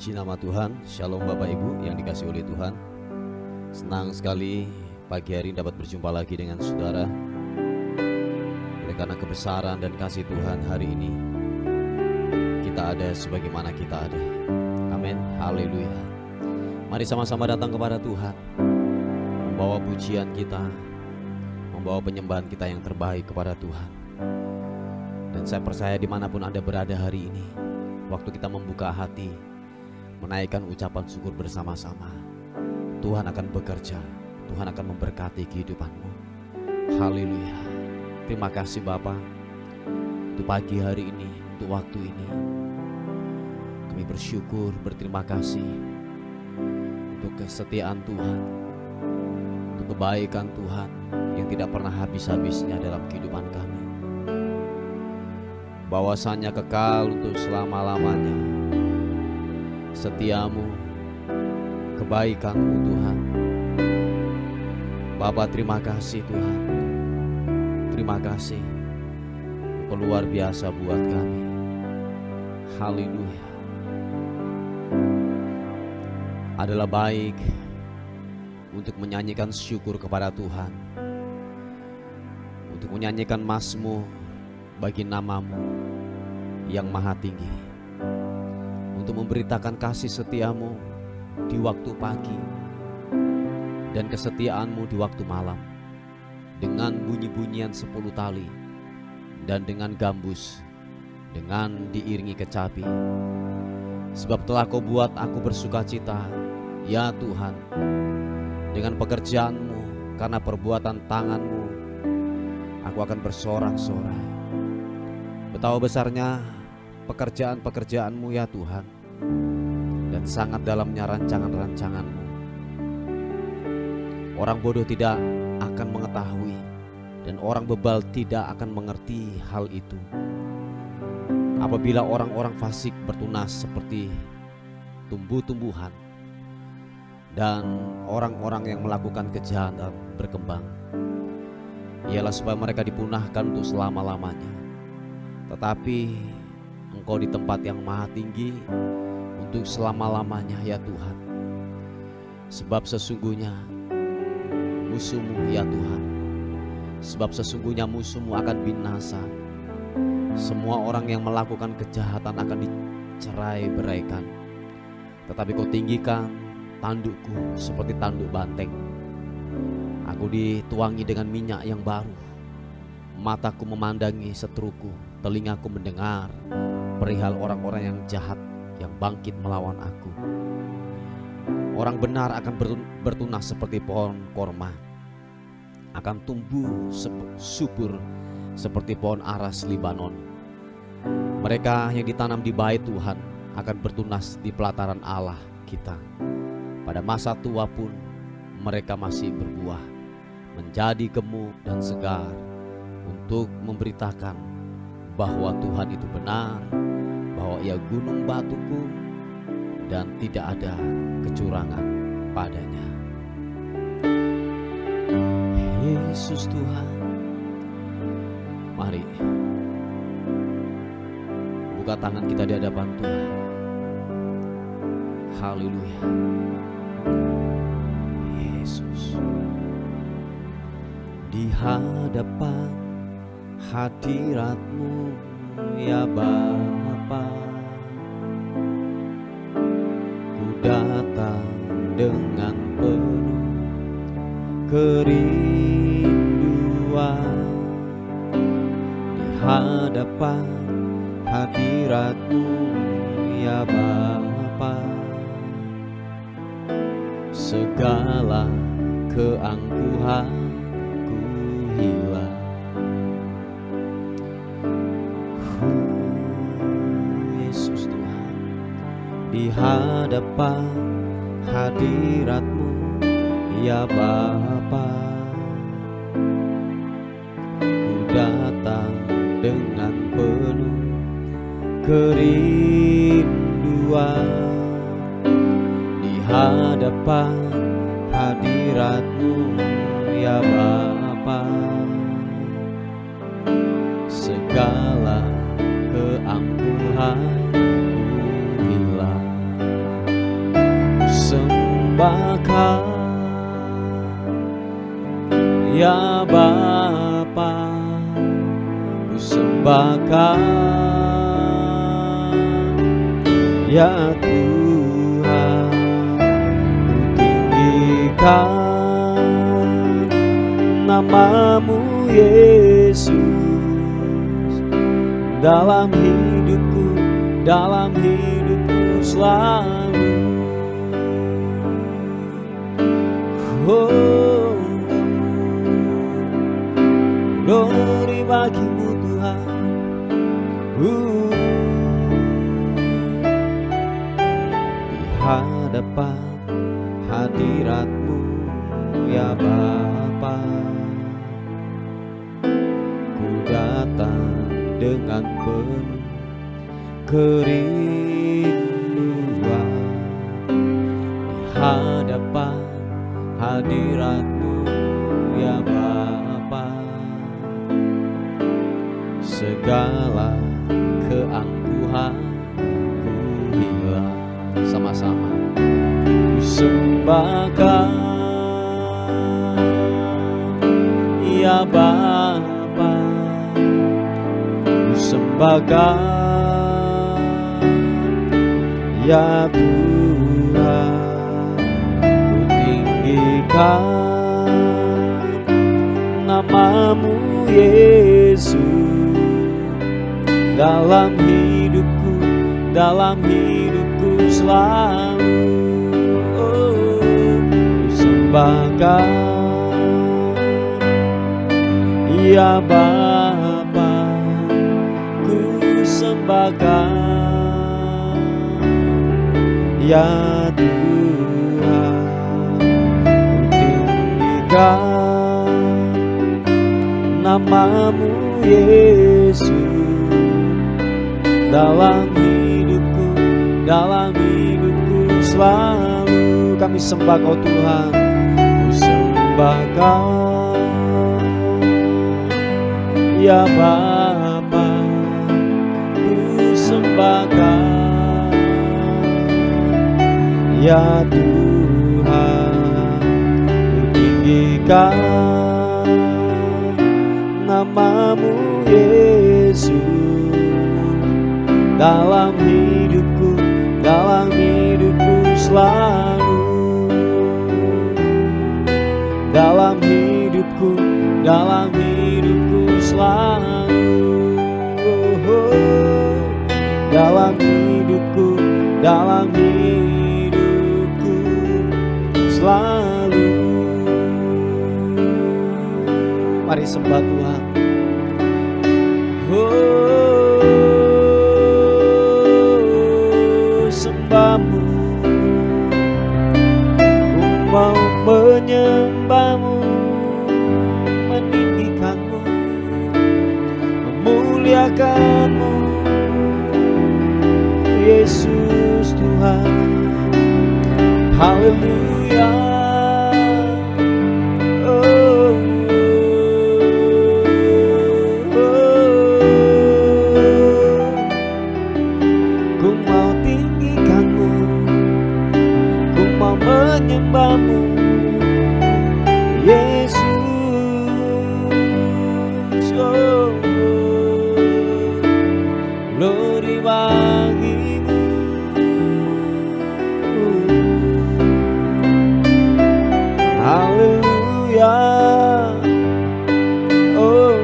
Puji nama Tuhan. Shalom Bapak Ibu yang dikasihi oleh Tuhan. Senang sekali pagi hari ini dapat berjumpa lagi dengan saudara. Oleh karena kebesaran dan kasih Tuhan, hari ini kita ada sebagaimana kita ada. Amin. Haleluya. Mari sama-sama datang kepada Tuhan, membawa pujian kita, membawa penyembahan kita yang terbaik kepada Tuhan. Dan saya percaya dimanapun Anda berada hari ini, waktu kita membuka hati, menaikkan ucapan syukur bersama-sama, Tuhan akan bekerja, Tuhan akan memberkati kehidupanmu. Haleluya. Terima kasih Bapa untuk pagi hari ini, untuk waktu ini. Kami bersyukur, berterima kasih untuk kesetiaan Tuhan, untuk kebaikan Tuhan yang tidak pernah habis-habisnya dalam kehidupan kami, bahwasanya kekal untuk selama-lamanya. Setiamu, kebaikanmu Tuhan. Bapa, terima kasih Tuhan. Terima kasih untuk luar biasa buat kami. Haleluya. Adalah baik untuk menyanyikan syukur kepada Tuhan, untuk menyanyikan mazmur bagi namamu yang maha tinggi, untuk memberitakan kasih setiamu di waktu pagi dan kesetiaanmu di waktu malam, dengan bunyi-bunyian 10 tali dan dengan gambus, dengan diiringi kecapi. Sebab telah kau buat aku bersuka cita, ya Tuhan, dengan pekerjaanmu, karena perbuatan tanganmu aku akan bersorak-sorai. Betapa besarnya pekerjaan-pekerjaanmu ya Tuhan, dan sangat dalamnya rancangan-rancanganmu. Orang bodoh tidak akan mengetahui, dan orang bebal tidak akan mengerti hal itu. Apabila orang-orang fasik bertunas seperti tumbuh-tumbuhan, dan orang-orang yang melakukan kejahatan berkembang, ialah supaya mereka dipunahkan untuk selama-lamanya. Tetapi Engkau di tempat yang maha tinggi untuk selama-lamanya ya Tuhan. Sebab sesungguhnya musuhmu ya Tuhan, sebab sesungguhnya musuhmu akan binasa. Semua orang yang melakukan kejahatan akan dicerai-beraikan. Tetapi kau tinggikan tandukku seperti tanduk banteng. Aku dituangi dengan minyak yang baru. Mataku memandangi seteruku, telingaku mendengar perihal orang-orang yang jahat yang bangkit melawan aku. Orang benar akan bertunas seperti pohon korma, akan tumbuh subur seperti pohon aras Libanon. Mereka yang ditanam di bait Tuhan akan bertunas di pelataran Allah kita. Pada masa tua pun mereka masih berbuah, menjadi gemuk dan segar, untuk memberitakan bahwa Tuhan itu benar, bahwa Ia gunung batuku dan tidak ada kecurangan padanya. Yesus Tuhan, mari buka tangan kita di hadapan Tuhan. Haleluya. Yesus, di hadapan hadirat-Mu ya Bapa, ku datang dengan penuh kerinduan. Di hadapan hadirat-Mu ya Bapa, segala keangkuhan ku hilang. Yesus Tuhan, di hadapan hadirat-Mu ya Bapa, ku datang dengan penuh kerinduan. Di hadapan hadirat-Mu ya Bapa, segala keangkuhan hilang. sembahkan, ya Bapa, ku sembahkan, ya Tuhan, ku tinggikan nama-Mu Yesus dalam hidupku selalu. Oh, glory bagi-Mu Tuhan. Di hadapan hadirat-Mu ya Bapa, ku datang dengan penuh kerinduan. Di hadapan hadirat-Mu ya Bapa, segala keangkuhan ku hilang. Sama-sama ku sembahkan, ya Bapa, ku sembahkan, ya Tuhan, ku tinggikan nama-Mu Yesus dalam hidupku selalu. Oh, ku sembahkan, ya Bapa, ku sembahkan, ya Tuhan, ku tinggikan nama-Mu Yesus dalam hidupku selalu. Kami sembah Kau Tuhan, ku sembahkan, ya Bapa, ku sembahkan, ya Tuhan, ku tinggikan nama-Mu Yesus dalam hidupku selalu. Dalam hidupku selalu. Oh, dalam hidupku selalu. Mari sembah Tuhan. Oh, sembah-Mu, ku mau menyembah-Mu, meninggikan-Mu, memuliakan-Mu, Yesus Tuhan. Haleluya. Oh, ku mau tinggikan-Mu, ku mau menyembah-Mu, Yesus. Oh, glory bagi-Mu. Haleluya. Oh,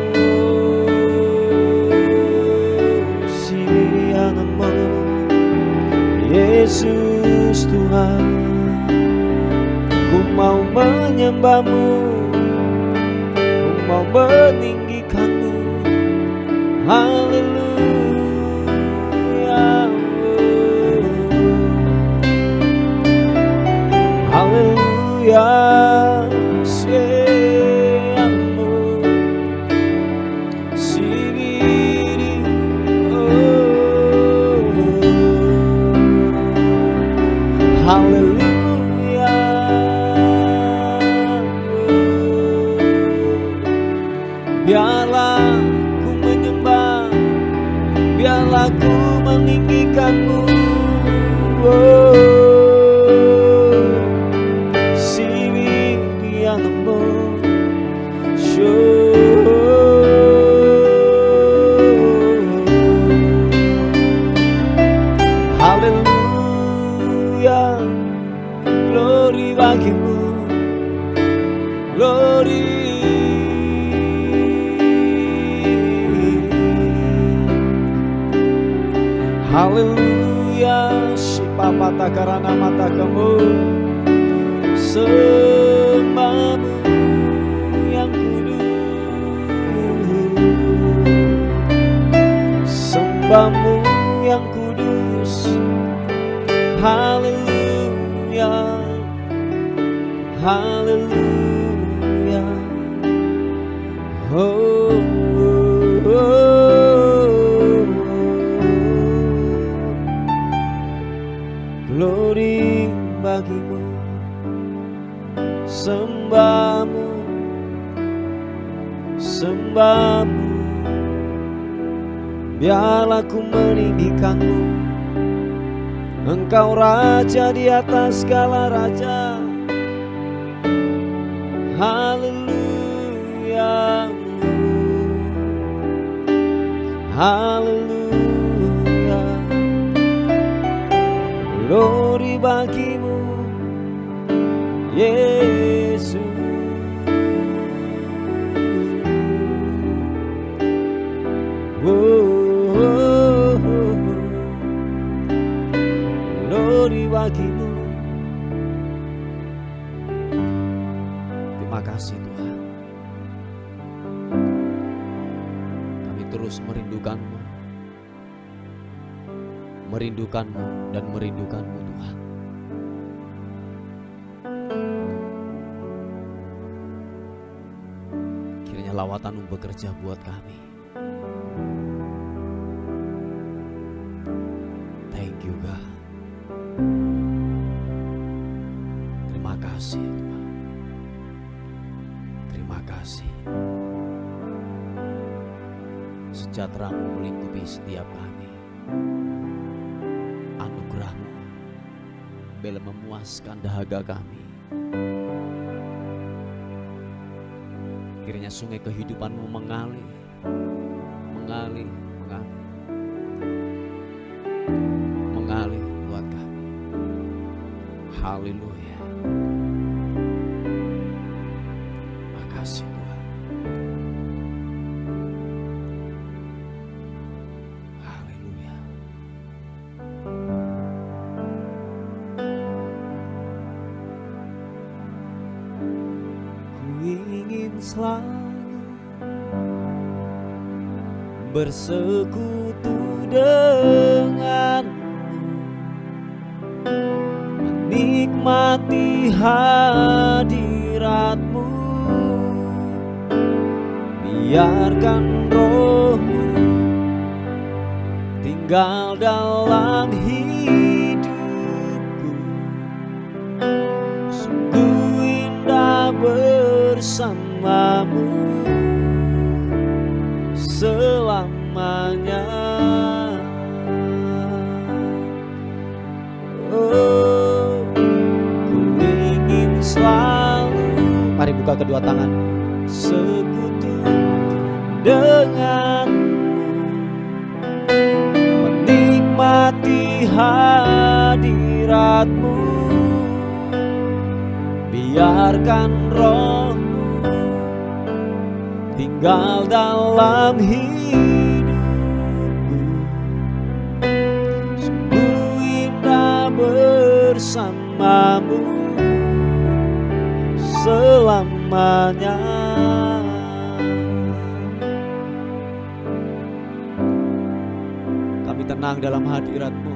sirianamu Yesus Tuhan, ku mau menyembah-Mu, ku mau meninggikan-Mu. Haleluya. Haleluya. Haleluya. Biarlah ku menyembah, biarlah ku meninggikan-Mu. Oh, Haleluya, Shipapata karana mata kamu, sembahmu yang kudus, sembahmu yang kudus. Haleluya, haleluya. Oh, oh, oh. Glory bagimu, sembahmu, sembahmu. Biarlah ku meninggikanmu, Engkau Raja di atas segala raja. Haleluya, haleluya. Glory bagimu, Yesus. Oh, oh, oh. Glory bagimu. Terima kasih Tuhan. Kami terus merindukanmu, merindukanmu dan merindukanmu Tuhan. Kiranya lawatanmu bekerja buat kami. Thank you God. Terima kasih Tuhan. Terima kasih. Sejahtera-Mu melingkupi setiap kami. Anugerah-Mu bela memuaskan dahaga kami. Kiranya sungai kehidupan-Mu mengalir, mengalir, mengalir, mengalir buat kami. Haleluya. Makasih Tuhan. Haleluya. Ku ingin selalu bersekutu denganmu, menikmati hadirat-Mu. Biarkan Roh-Mu tinggal dalam hidupku. Sungguh indah bersama-Mu selamanya. Oh, ku ingin selalu, mari buka kedua tangan, sekutu denganmu, menikmati hadirat-Mu. Biarkan Roh-Mu tinggal dalam hidupku. Sungguh indah bersama-Mu selamanya. Kami tenang dalam hadirat-Mu.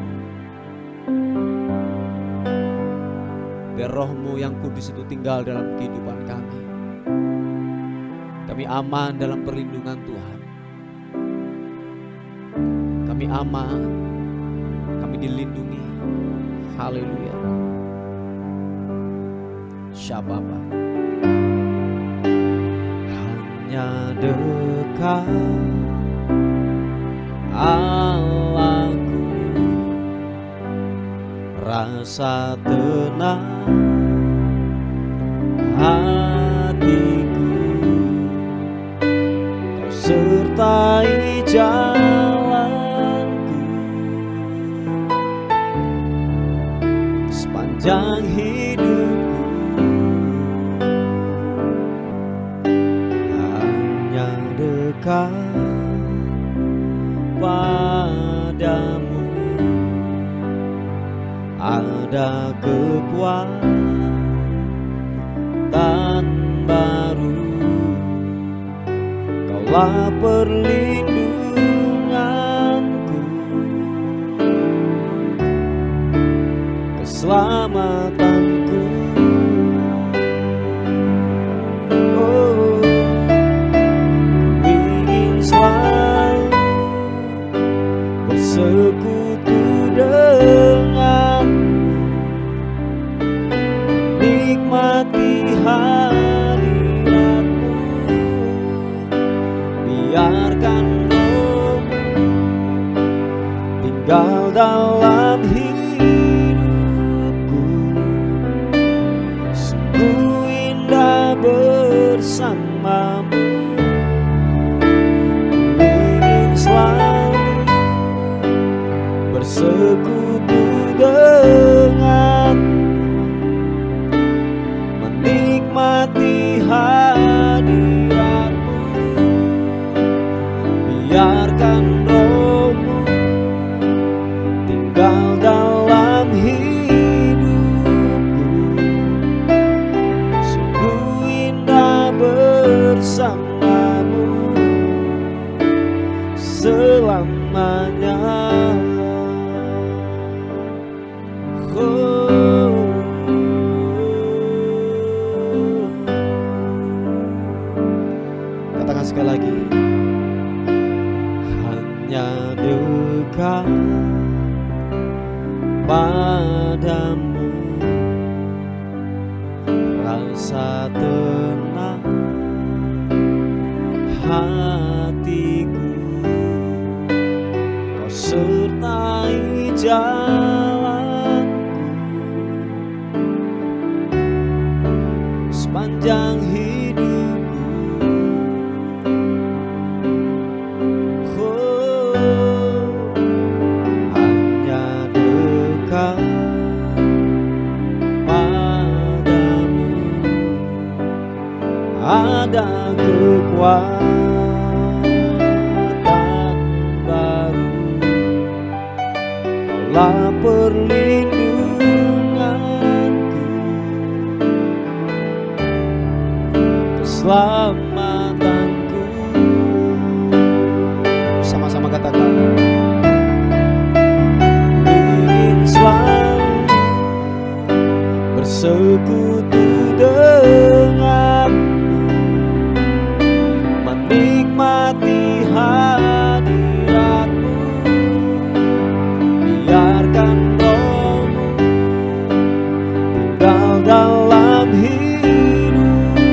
Biar Roh-Mu yang kudus itu tinggal dalam kehidupan kami. Kami aman dalam perlindungan Tuhan. Kami aman, kami dilindungi. Haleluya. Syababa. Hanya dekat Allahku, rasa tenang hatiku. Kau sertai jalanku sepanjang hidupku. Hanya dekat padamu, ada kekuatan baru. Kaulah perlindunganku, keselamatanku. Oh, ku ingin selalu bersekutu dengan, nikmati hadiratmu. Biarkan Roh-Mu tinggal dalam hidupku. Sungguh indah bersamamu. Ku ingin selalu bersekutu dengan, menikmati hadiratmu. Biarkan Roh-Mu tinggal dalam hidupku. Sungguh indah bersamamu selamanya. Katakan sekali lagi, hanya dekat padamu, rasa tenang hatiku. Kau sertai jalanku sepanjang hidupku. Hanya dekat padamu ada kekuatan baru. Kaulah perlindunganku, keselamatanku. Sama-sama katakan, ingin selalu bersekutu dengan, menikmati hadiratmu. Biarkan Roh-Mu tinggal dalam hidupku.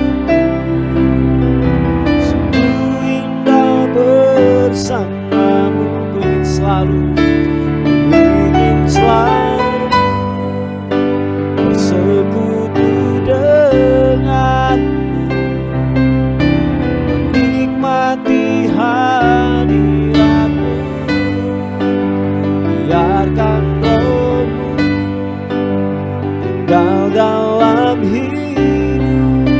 Sungguh indah bersamamu. Ku ingin selalu, ku ingin selalu bersekutu denganmu, menikmati hadiratmu. Biarkan Roh-Mu tinggal dalam hidupku.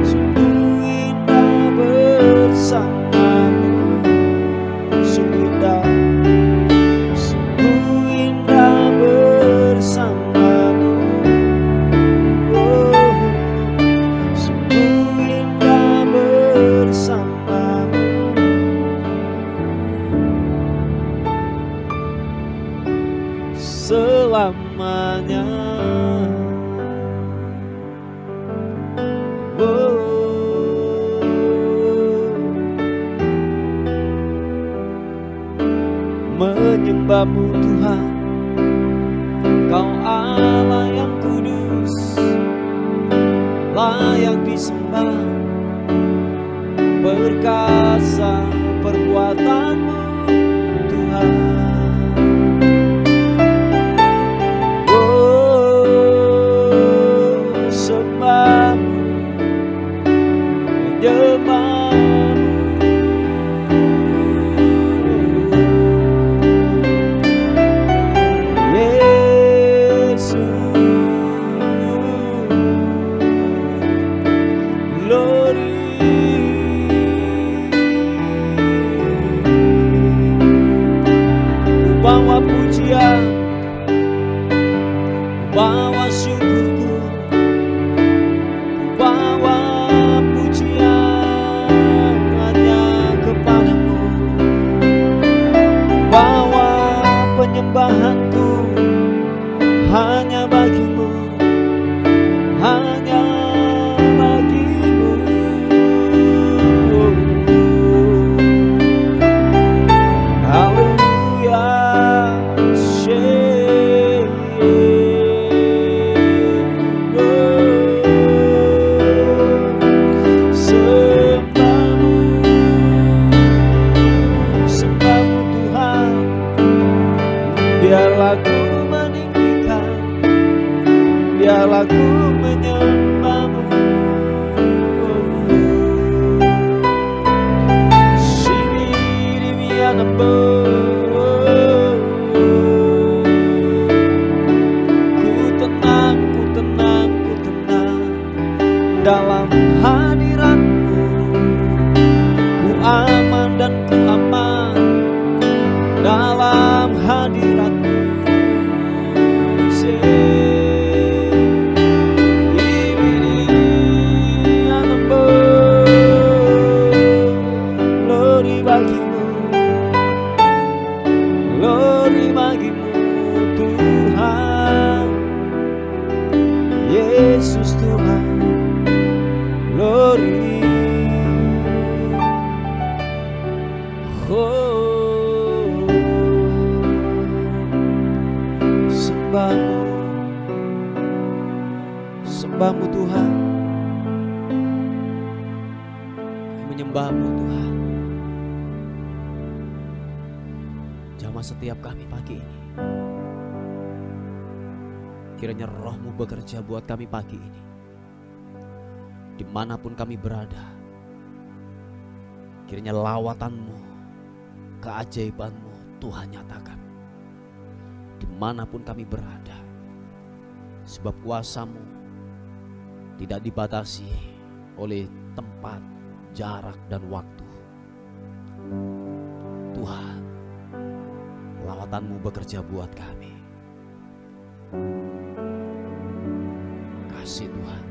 Sungguh indah bersamamu. Sungguh indah, sungguh indah bersamamu. Oh, sungguh indah bersamamu. Selamanya. Oh, menyembah-Mu Tuhan, Kau Allah yang kudus, layak disembah. Perkasa perbuatan-Mu Tuhan. Oh, sembahmu, sembahmu Tuhan, kami menyembahmu Tuhan. Jamah setiap kami pagi ini, kiranya roh-Mu bekerja buat kami pagi ini. Dimanapun kami berada, kiranya lawatan-Mu, keajaiban-Mu Tuhan nyatakan. Dimanapun kami berada, sebab kuasa-Mu tidak dibatasi oleh tempat, jarak, dan waktu. Tuhan, lawatan-Mu bekerja buat kami. Kasih Tuhan.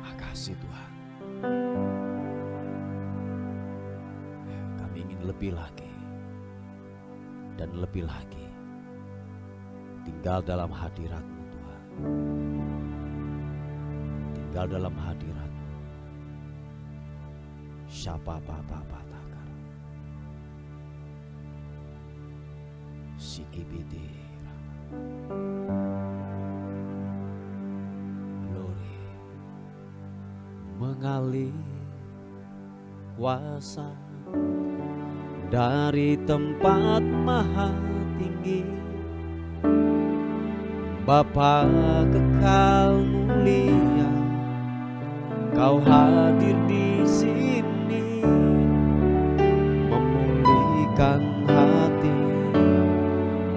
Makasih Tuhan. Kami ingin lebih lagi dan lebih lagi tinggal dalam hadirat-Mu Tuhan. Tinggal dalam hadirat-Mu. Syapa papa takar. Sikibiti. Glory mengalir kuasa dari tempat maha tinggi. Bapa kekal mulia, Kau hadir di sini, memulihkan hati,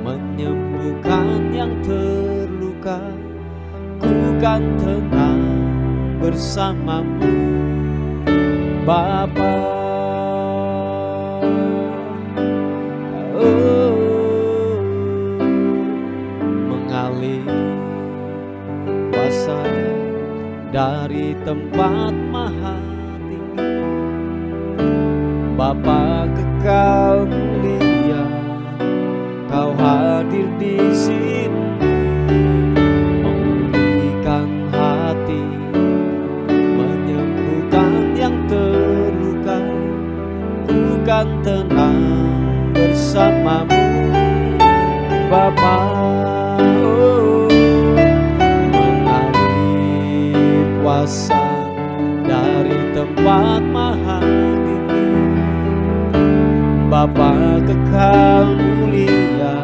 menyembuhkan yang terluka. Ku kan tenang bersama-Mu Bapa. Oh, mengalir kuasa dari tempat maha tinggi. Bapa kekal mulia, Kau hadir di sini, memulihkan hati, menyembuhkan yang terluka. Ku kan tenang bersama-Mu Bapa. Oh, mengalir kuasa dari tempat maha tinggi. Bapa kekal mulia,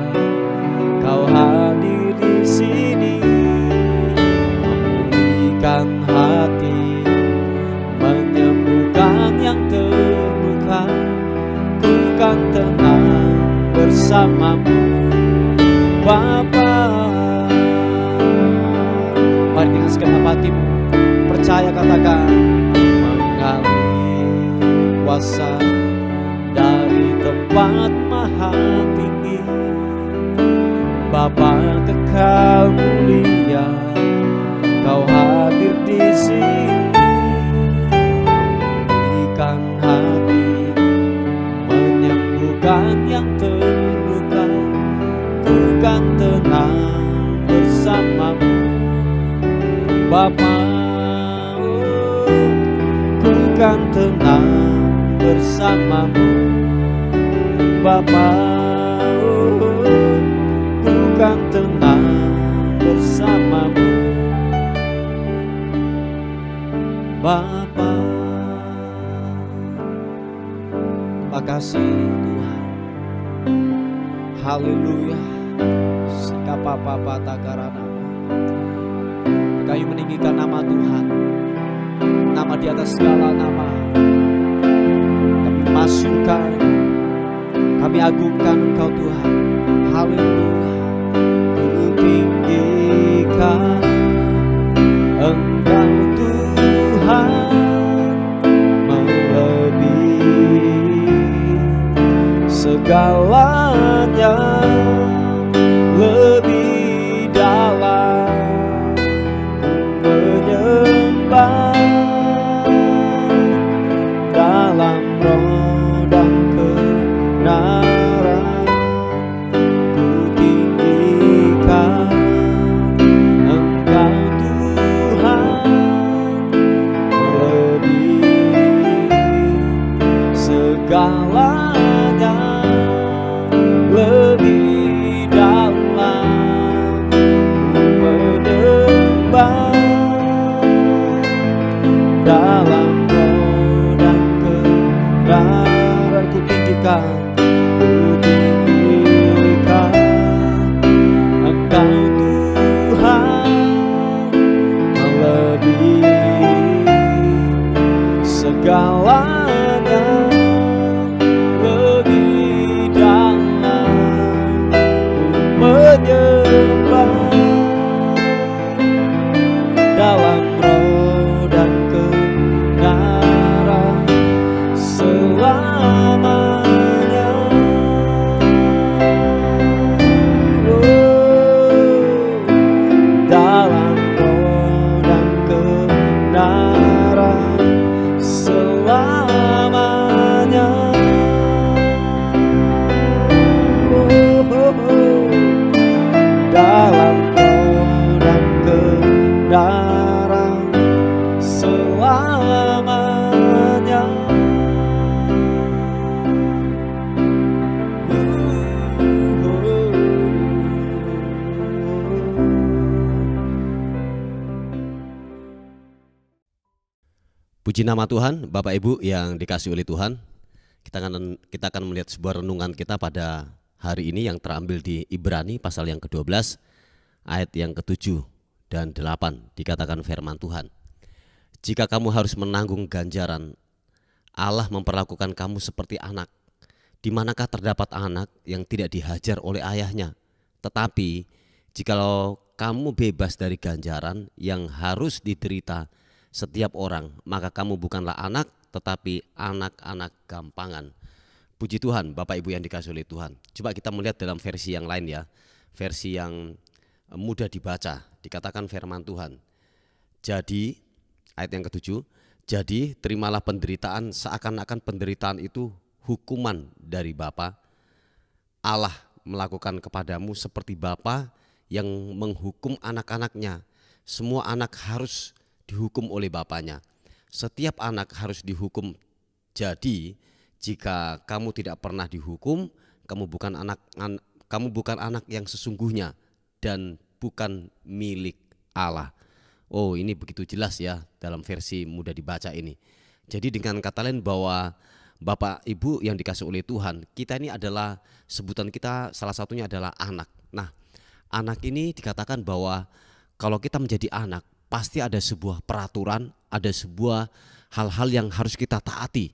Kau hadir di sini, memulihkan hati, menyembuhkan yang terluka. Ku kan tenang bersama-Mu Bapa. Mari dengan segenap hatimu percaya, katakan, mengalir kuasa dari tempat maha tinggi. Bapa kekal mulia, Kau hadir di sini, memulihkan hati, menyembuhkan yang terluka. Ku kan tenang bersama-Mu Bapa. Oh, ku kan tenang bersama-Mu Bapa. Oh, ku kan tenang bersama-Mu Bapa. Terima kasih Tuhan. Haleluya. Sikapapa takarana. Kami meninggikan nama Tuhan, nama di atas segala nama. Kami masukkan, kami agungkan Engkau Tuhan. Haleluya. Ku tinggikan Engkau Tuhan, melebihi segalanya, lebih dalam menyembah dalam roh dan kebenaran. Ku tinggikan Puji nama Tuhan, Bapak Ibu yang dikasihi oleh Tuhan. Kita akan melihat sebuah renungan kita pada hari ini yang terambil di Ibrani pasal yang ke-12 ayat yang ke-7 dan 8. Dikatakan firman Tuhan, jika kamu harus menanggung ganjaran, Allah memperlakukan kamu seperti anak. Di manakah terdapat anak yang tidak dihajar oleh ayahnya? Tetapi jikalau kamu bebas dari ganjaran yang harus diderita setiap orang, maka kamu bukanlah anak, tetapi anak-anak gampangan. Puji Tuhan, Bapak Ibu yang dikasihi oleh Tuhan. Coba kita melihat dalam versi yang lain ya, versi yang mudah dibaca. Dikatakan firman Tuhan, jadi ayat yang ke-7, jadi terimalah penderitaan seakan-akan penderitaan itu hukuman dari Bapa. Allah melakukan kepadamu seperti Bapa yang menghukum anak-anaknya. Semua anak harus dihukum oleh bapaknya. Setiap anak harus dihukum. Jadi jika kamu tidak pernah dihukum, kamu bukan anak yang sesungguhnya dan bukan milik Allah. Oh, ini begitu jelas ya dalam versi mudah dibaca ini. Jadi dengan kata lain bahwa Bapak Ibu yang dikasihi oleh Tuhan, kita ini adalah, sebutan kita salah satunya adalah anak. Nah, anak ini dikatakan bahwa kalau kita menjadi anak, pasti ada sebuah peraturan, ada sebuah hal-hal yang harus kita taati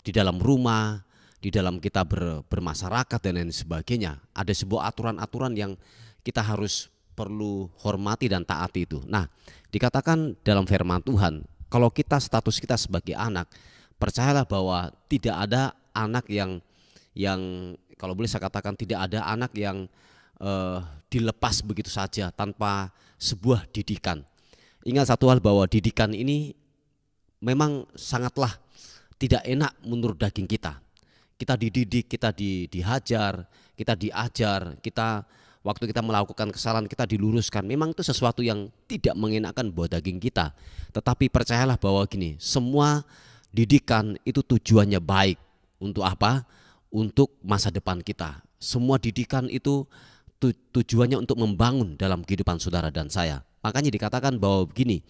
di dalam rumah, di dalam kita bermasyarakat dan lain sebagainya. Ada sebuah aturan-aturan yang kita harus perlu hormati dan taati itu. Nah, dikatakan dalam firman Tuhan, kalau kita status kita sebagai anak, percayalah bahwa tidak ada anak yang kalau boleh saya katakan tidak ada anak yang dilepas begitu saja tanpa sebuah didikan. Ingat satu hal, bahwa didikan ini memang sangatlah tidak enak menurut daging kita. Kita dididik, kita dihajar, kita diajar, kita waktu kita melakukan kesalahan kita diluruskan. Memang itu sesuatu yang tidak mengenakan buat daging kita. Tetapi percayalah bahwa gini, semua didikan itu tujuannya baik. Untuk apa? Untuk masa depan kita. Semua didikan itu tujuannya untuk membangun dalam kehidupan saudara dan saya. Makanya dikatakan bahwa begini,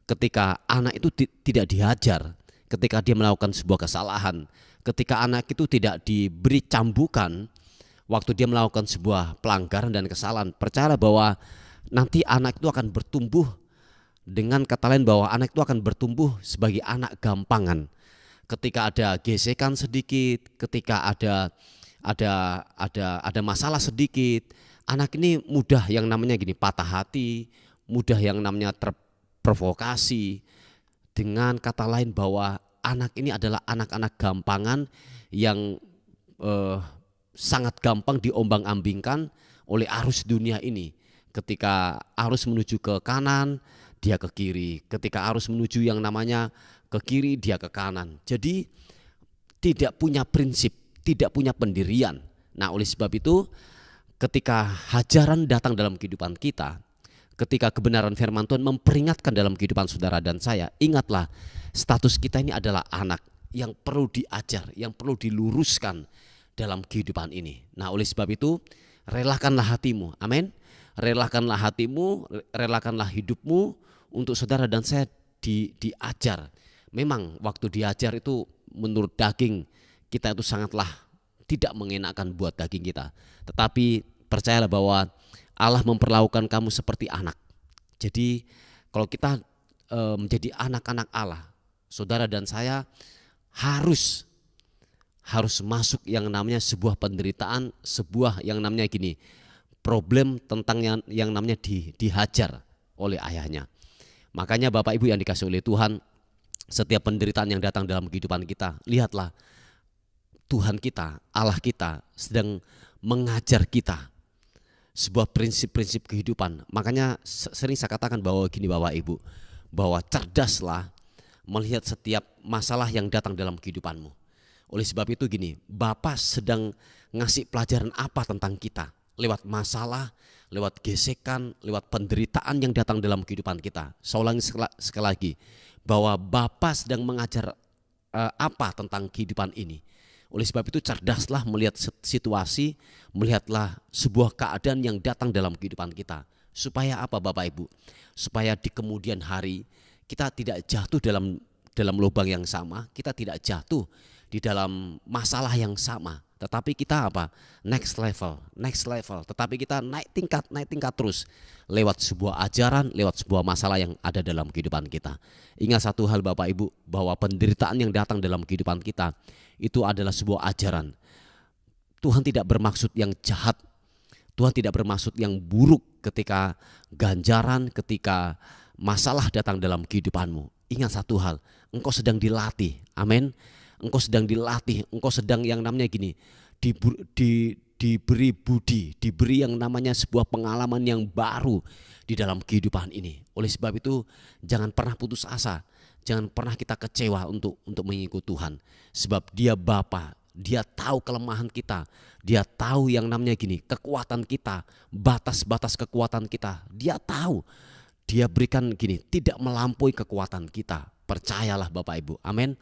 ketika anak itu tidak dihajar, ketika dia melakukan sebuah kesalahan, ketika anak itu tidak diberi cambukan waktu dia melakukan sebuah pelanggaran dan kesalahan, percayalah bahwa nanti anak itu akan bertumbuh, dengan kata lain bahwa anak itu akan bertumbuh sebagai anak gampangan. Ketika ada gesekan sedikit, ketika ada masalah sedikit, anak ini mudah yang namanya gini, patah hati, mudah yang namanya terprovokasi. Dengan kata lain bahwa anak ini adalah anak-anak gampangan yang sangat gampang diombang-ambingkan oleh arus dunia ini. Ketika arus menuju ke kanan, dia ke kiri. Ketika arus menuju yang namanya ke kiri, dia ke kanan. Jadi tidak punya prinsip, tidak punya pendirian. Nah, oleh sebab itu ketika hajaran datang dalam kehidupan kita, ketika kebenaran firman Tuhan memperingatkan dalam kehidupan saudara dan saya, ingatlah status kita ini adalah anak yang perlu diajar, yang perlu diluruskan dalam kehidupan ini. Nah, oleh sebab itu relakanlah hatimu, amin. Relakanlah hatimu, relakanlah hidupmu untuk saudara dan saya diajar. Memang waktu diajar itu menurut daging kita itu sangatlah tidak mengenakan buat daging kita. Tetapi percayalah bahwa Allah memperlakukan kamu seperti anak. Jadi kalau kita menjadi anak-anak Allah, saudara dan saya harus masuk yang namanya sebuah penderitaan, sebuah yang namanya gini, problem tentang yang namanya dihajar oleh ayahnya. Makanya Bapak Ibu yang dikasihi oleh Tuhan, setiap penderitaan yang datang dalam kehidupan kita, lihatlah Tuhan kita, Allah kita sedang mengajar kita sebuah prinsip-prinsip kehidupan. Makanya sering saya katakan bahwa gini Bapak Ibu, bahwa cerdaslah melihat setiap masalah yang datang dalam kehidupanmu. Oleh sebab itu gini, Bapa sedang ngasih pelajaran apa tentang kita lewat masalah, lewat gesekan, lewat penderitaan yang datang dalam kehidupan kita. Saya ulangi sekali lagi, bahwa Bapa sedang mengajar apa tentang kehidupan ini. Oleh sebab itu cerdaslah melihat situasi, melihatlah sebuah keadaan yang datang dalam kehidupan kita. Supaya apa Bapak Ibu? Supaya di kemudian hari kita tidak jatuh dalam lubang yang sama, kita tidak jatuh di dalam masalah yang sama, tetapi kita apa? Next level. Tetapi kita naik tingkat terus lewat sebuah ajaran, lewat sebuah masalah yang ada dalam kehidupan kita. Ingat satu hal Bapak Ibu, bahwa penderitaan yang datang dalam kehidupan kita itu adalah sebuah ajaran. Tuhan tidak bermaksud yang jahat, Tuhan tidak bermaksud yang buruk ketika ganjaran, ketika masalah datang dalam kehidupanmu. Ingat satu hal, engkau sedang dilatih, amin. Engkau sedang dilatih, engkau sedang yang namanya gini, diberi budi, diberi yang namanya sebuah pengalaman yang baru di dalam kehidupan ini. Oleh sebab itu jangan pernah putus asa, jangan pernah kita kecewa untuk mengikuti Tuhan. Sebab Dia Bapa, Dia tahu kelemahan kita, Dia tahu yang namanya gini, kekuatan kita, batas-batas kekuatan kita, Dia tahu. Dia berikan gini, tidak melampaui kekuatan kita. Percayalah Bapak Ibu, amin.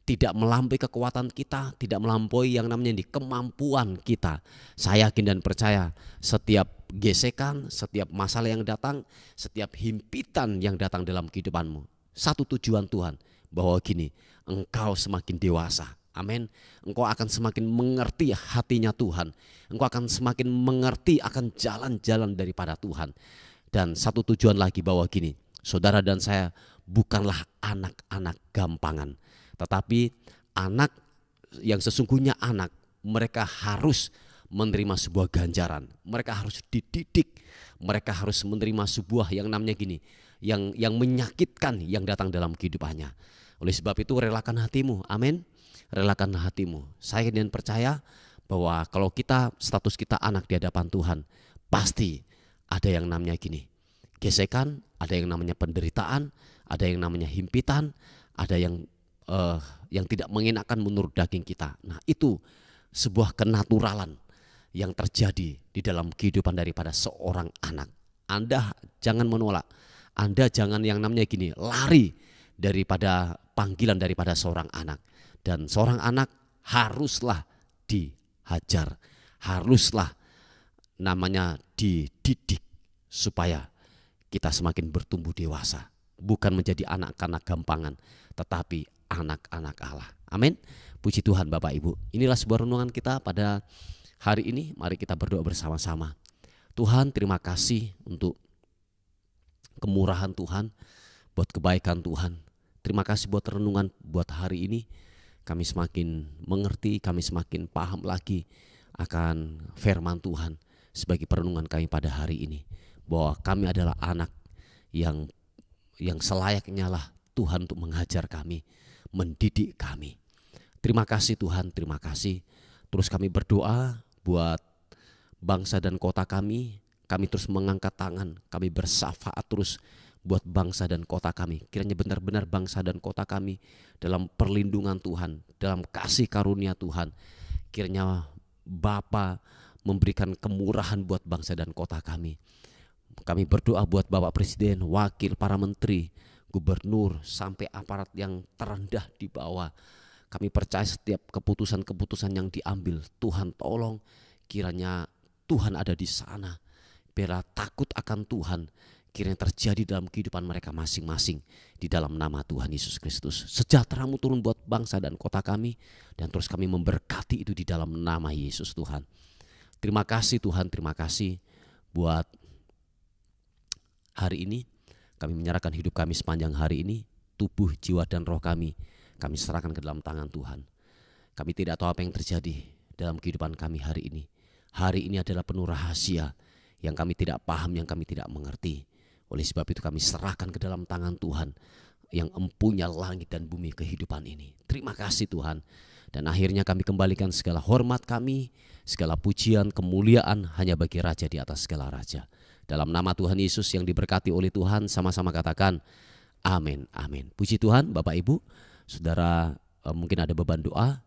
Tidak melampaui kekuatan kita, tidak melampaui yang namanya kemampuan kita. Saya yakin dan percaya setiap gesekan, setiap masalah yang datang, setiap himpitan yang datang dalam kehidupanmu, satu tujuan Tuhan, bahwa gini, engkau semakin dewasa. Amin. Engkau akan semakin mengerti hatinya Tuhan. Engkau akan semakin mengerti akan jalan-jalan daripada Tuhan. Dan satu tujuan lagi, bahwa gini, saudara dan saya bukanlah anak-anak gampangan, tetapi anak yang sesungguhnya anak, mereka harus menerima sebuah ganjaran, mereka harus dididik, mereka harus menerima sebuah yang namanya gini, yang menyakitkan yang datang dalam kehidupannya. Oleh sebab itu relakan hatimu, amin. Relakan hatimu. Saya dan percaya bahwa kalau kita status kita anak di hadapan Tuhan, pasti ada yang namanya gini, gesekan, ada yang namanya penderitaan, ada yang namanya himpitan, ada yang tidak mengenakan menurut daging kita. Nah, itu sebuah kenaturalan yang terjadi di dalam kehidupan daripada seorang anak. Anda jangan menolak, Anda jangan yang namanya gini, lari daripada panggilan daripada seorang anak. Dan seorang anak haruslah dihajar, haruslah namanya dididik supaya kita semakin bertumbuh dewasa, bukan menjadi anak-anak gampangan, tetapi anak-anak Allah. Amin. Puji Tuhan Bapak Ibu. Inilah sebuah renungan kita pada hari ini. Mari kita berdoa bersama-sama. Tuhan, terima kasih untuk kemurahan Tuhan, buat kebaikan Tuhan. Terima kasih buat renungan buat hari ini. Kami semakin mengerti, kami semakin paham lagi akan firman Tuhan sebagai perenungan kami pada hari ini, bahwa kami adalah anak yang selayaknya lah Tuhan untuk mengajar kami, mendidik kami. Terima kasih Tuhan, terima kasih. Terus kami berdoa buat bangsa dan kota kami terus mengangkat tangan, kami bersyafaat terus buat bangsa dan kota kami. Kiranya benar-benar bangsa dan kota kami dalam perlindungan Tuhan, dalam kasih karunia Tuhan. Kiranya Bapa memberikan kemurahan buat bangsa dan kota kami. Kami berdoa buat Bapak Presiden, wakil, para menteri, gubernur, sampai aparat yang terendah di bawah. Kami percaya setiap keputusan-keputusan yang diambil, Tuhan tolong kiranya Tuhan ada di sana. Biarlah takut akan Tuhan kiranya terjadi dalam kehidupan mereka masing-masing di dalam nama Tuhan Yesus Kristus. Sejahtera-Mu turun buat bangsa dan kota kami, dan terus kami memberkati itu di dalam nama Yesus Tuhan. Terima kasih Tuhan, terima kasih buat hari ini. Kami menyerahkan hidup kami sepanjang hari ini, tubuh, jiwa dan roh kami serahkan ke dalam tangan Tuhan. Kami tidak tahu apa yang terjadi dalam kehidupan kami hari ini. Hari ini adalah penuh rahasia yang kami tidak paham, yang kami tidak mengerti. Oleh sebab itu kami serahkan ke dalam tangan Tuhan yang empunya langit dan bumi kehidupan ini. Terima kasih Tuhan. Dan akhirnya kami kembalikan segala hormat kami, segala pujian, kemuliaan hanya bagi Raja di atas segala raja. Dalam nama Tuhan Yesus yang diberkati oleh Tuhan, sama-sama katakan amin, amin. Puji Tuhan Bapak Ibu, Saudara, mungkin ada beban doa,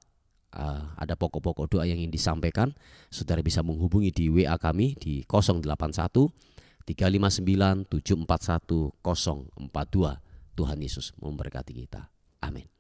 ada pokok-pokok doa yang ingin disampaikan. Saudara bisa menghubungi di WA kami di 081 359 741 042. Tuhan Yesus memberkati kita. Amin.